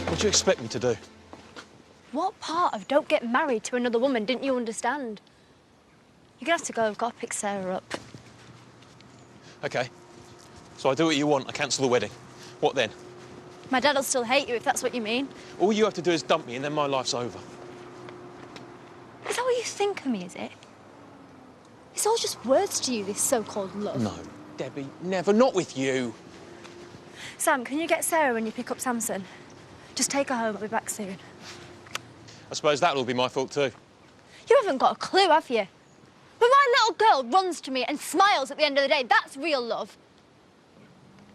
What do you expect me to do? What part of don't get married to another woman didn't you understand? You're gonna have to go. I've got to pick Sarah up. OK. So I do what you want. I cancel the wedding. What then? My dad'll still hate you if that's what you mean. All you have to do is dump me and then my life's over. Is that what you think of me, is it? It's all just words to you, this so-called love. No, Debbie, never. Not with you. Sam, can you get Sarah when you pick up Samson? Just take her home. I'll be back soon. I suppose that'll be my fault too. You haven't got a clue, have you? When my little girl runs to me and smiles at the end of the day, that's real love.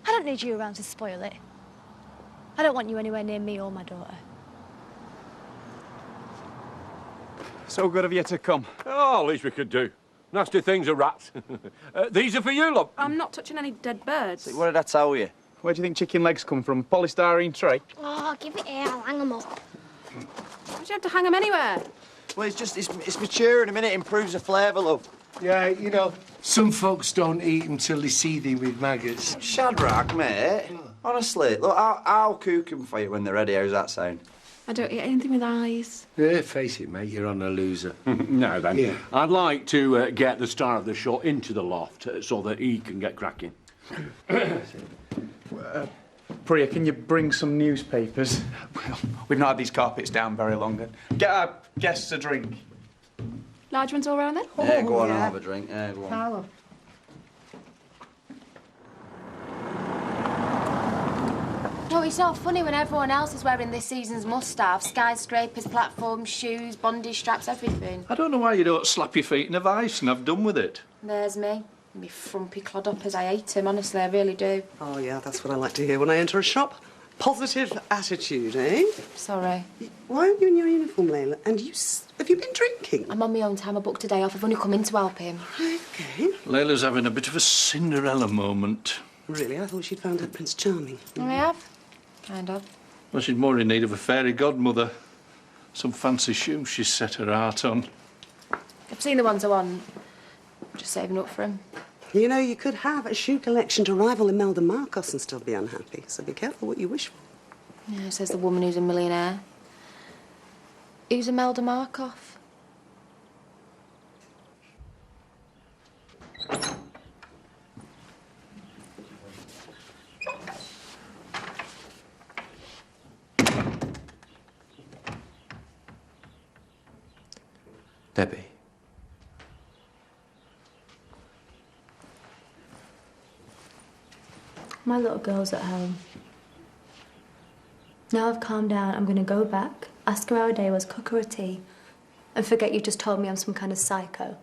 I don't need you around to spoil it. I don't want you anywhere near me or my daughter. So good of you to come. Oh, least we could do. Nasty things are rats. These are for you, love. I'm not touching any dead birds. What did I tell you? Where do you think chicken legs come from? Polystyrene tray? Oh, give it here, I'll hang them up. Why do you have to hang them anywhere? Well, it's mature in a minute, improves the flavour, love. Yeah, you know, some folks don't eat until they see them with maggots. Shadrach, mate. Honestly, look, I'll cook them for you when they're ready. How's that sound? I don't eat anything with eyes. Yeah, face it, mate, you're on a loser. Now then, Yeah. I'd like to get the star of the show into the loft so that he can get cracking. Priya, can you bring some newspapers? Well, we've not had these carpets down very long. Get our guests a drink. Large ones all round then? Yeah, go on and have a drink. Yeah, go on. Hello. No, it's not funny when everyone else is wearing this season's must-have. Skyscrapers, platforms, shoes, bondage straps, everything. I don't know why you don't slap your feet in a vice and have done with it. There's me. Me frumpy clodhoppers. I hate him, honestly, I really do. Oh, yeah, that's what I like to hear when I enter a shop. Positive attitude, eh? Sorry. Why aren't you in your uniform, Layla? And have you been drinking? I'm on my own time. I booked a day off. I've only come in to help him. Okay. Layla's having a bit of a Cinderella moment. Really? I thought she'd found her Prince Charming. I have. Kind of. Well, she's more in need of a fairy godmother. Some fancy shoes she's set her heart on. I've seen the ones I want. Just saving up for him. You know, you could have a shoe collection to rival Imelda Marcos and still be unhappy, so be careful what you wish for. Yeah, says the woman who's a millionaire. Who's Imelda Markov? Debbie. My little girl's at home. Now I've calmed down, I'm going to go back, ask her how her day was, cook her a tea, and forget you've just told me I'm some kind of psycho.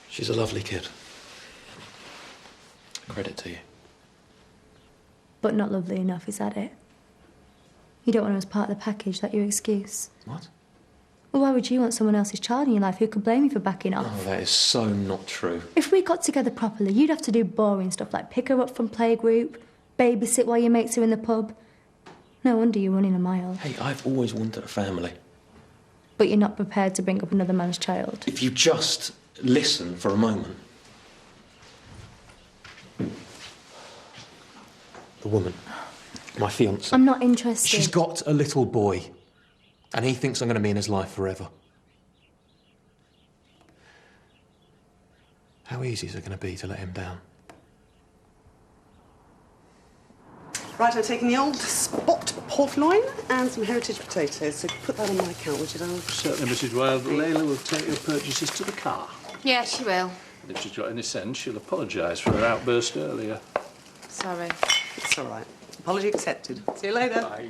She's a lovely kid. Credit to you. But not lovely enough, is that it? You don't want her as part of the package, that your excuse? What? Well, why would you want someone else's child in your life? Who could blame you for backing off? Oh, that is so not true. If we got together properly, you'd have to do boring stuff like pick her up from playgroup, babysit while your mates are in the pub. No wonder you're running a mile. Hey, I've always wanted a family. But you're not prepared to bring up another man's child. If you just listen for a moment. The woman, my fiancée. I'm not interested. She's got a little boy, and he thinks I'm going to be in his life forever. How easy is it going to be to let him down? Right, I've taken the old spot pork loin and some heritage potatoes, so put that on my account, would you, darling? Certainly, Mrs. Wilde. Layla will take your purchases to the car. Yeah, she will. And if she's got any sense, she'll apologise for her outburst earlier. Sorry. It's all right. Apology accepted. See you later. Bye.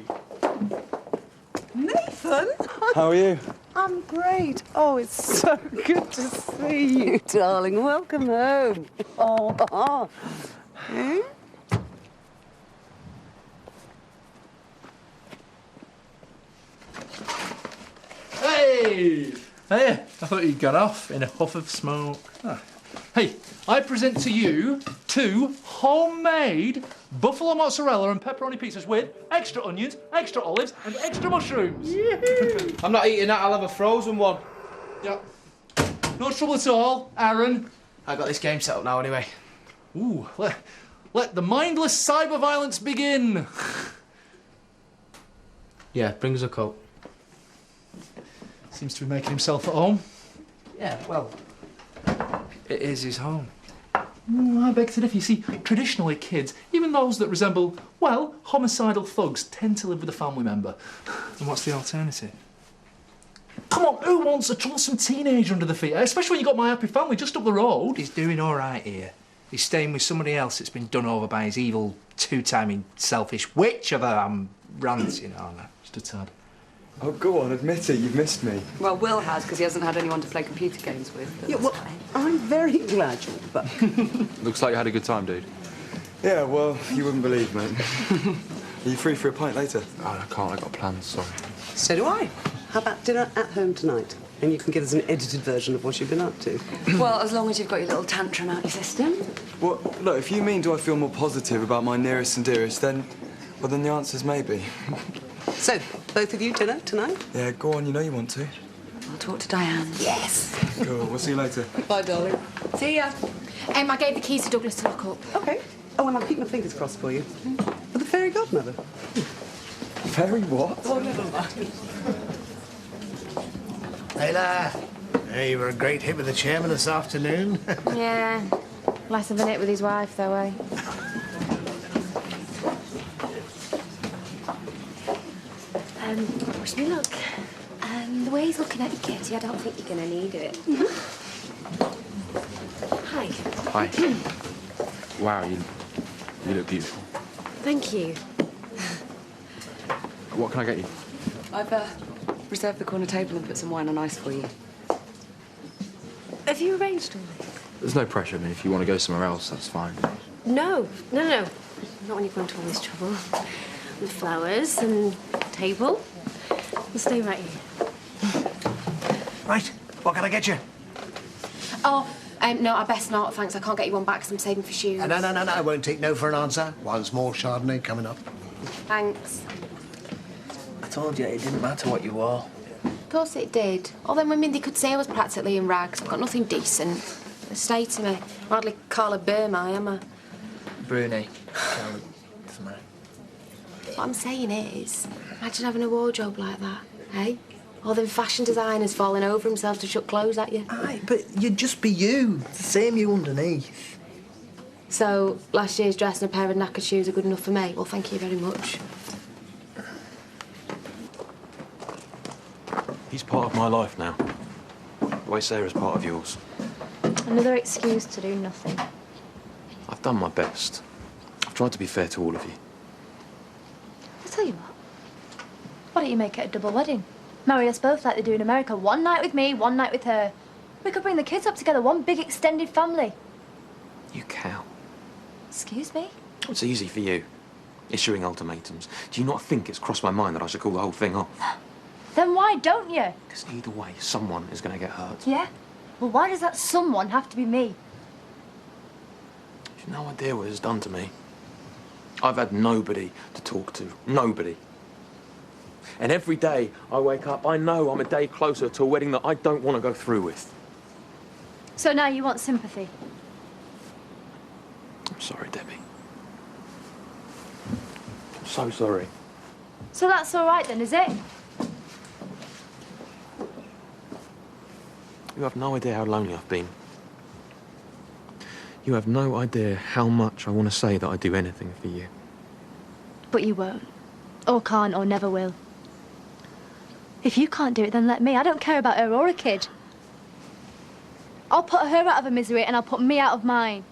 Nathan? How are you? I'm great. Oh, it's so good to see you, darling. Welcome home. Oh. Eh? Hey! Hey, I thought you'd gone off in a huff of smoke. Ah. Hey, I present to you 2 homemade buffalo mozzarella and pepperoni pizzas with extra onions, extra olives and extra mushrooms. I'm not eating that, I'll have a frozen one. Yeah. No trouble at all, Aaron. I got this game set up now anyway. Ooh, let the mindless cyber violence begin. Yeah, bring us a cup. Seems to be making himself at home. Yeah, well, it is his home. I beg to differ. You see, traditionally kids, even those that resemble, well, homicidal thugs, tend to live with a family member. And what's the alternative? Come on, who wants a troublesome teenager under the feet? Especially when you've got My Happy Family just up the road. He's doing all right here. He's staying with somebody else that's been done over by his evil, two-timing, selfish witch of a ranting, aren't I? Just a tad. Oh, go on, admit it, you've missed me. Well, Will has, because he hasn't had anyone to play computer games with. Yeah, well, I'm very glad you're back. Looks like you had a good time, dude. Yeah, well, you wouldn't believe, mate. Are you free for a pint later? Oh, I can't, I've got plans, sorry. So do I. How about dinner at home tonight? And you can give us an edited version of what you've been up to. Well, as long as you've got your little tantrum out your system. Well, look, if you mean do I feel more positive about my nearest and dearest, then the answer's maybe. So, both of you dinner tonight? Yeah, go on, you know you want to. I'll talk to Diane. Yes. Cool, we'll see you later. Bye, darling. See ya. I gave the keys to Douglas to lock up. OK. Oh, and I'll keep my fingers crossed for you. For the fairy godmother. Fairy what? Oh, never mind. Hey there. Hey, you were a great hit with the chairman this afternoon. Yeah. Less of an hit with his wife, though, eh? Wish me luck. The way he's looking at you, Katie, I don't think you're going to need it. Hi. Hi. Wow, you look beautiful. Thank you. What can I get you? I've reserved the corner table and put some wine on ice for you. Have you arranged all this? There's no pressure. I mean, if you want to go somewhere else, that's fine. No. Not when you've gone to all this trouble. With flowers and table. We'll stay right here. Right, what can I get you? Oh, no, I best not, thanks. I can't get you one back because I'm saving for shoes. No, I won't take no for an answer. Once more Chardonnay coming up. Thanks. I told you it didn't matter what you wore. Of course it did. All them women, they could say I was practically in rags. I've got nothing decent. They stay to me. Hardly Carla Burma, am I? Bruni. Doesn't matter. What I'm saying is, imagine having a wardrobe like that, eh? All them fashion designers falling over themselves to chuck clothes at you. Aye, but you'd just be you. The same you underneath. So, last year's dress and a pair of knackered shoes are good enough for me? Well, thank you very much. He's part of my life now. The way Sarah's part of yours. Another excuse to do nothing. I've done my best. I've tried to be fair to all of you. I'll tell you what. Why don't you make it a double wedding? Marry us both like they do in America. One night with me, one night with her. We could bring the kids up together, one big extended family. You cow. Excuse me? It's easy for you. Issuing ultimatums. Do you not think it's crossed my mind that I should call the whole thing off? Then why don't you? Because either way, someone is going to get hurt. Yeah? Well, why does that someone have to be me? You've no idea what it's done to me. I've had nobody to talk to. Nobody. And every day I wake up, I know I'm a day closer to a wedding that I don't want to go through with. So now you want sympathy? I'm sorry, Debbie. I'm so sorry. So that's all right then, is it? You have no idea how lonely I've been. You have no idea how much I want to say that I'd do anything for you. But you won't. Or can't, or never will. If you can't do it, then let me. I don't care about her or a kid. I'll put her out of her misery and I'll put me out of mine.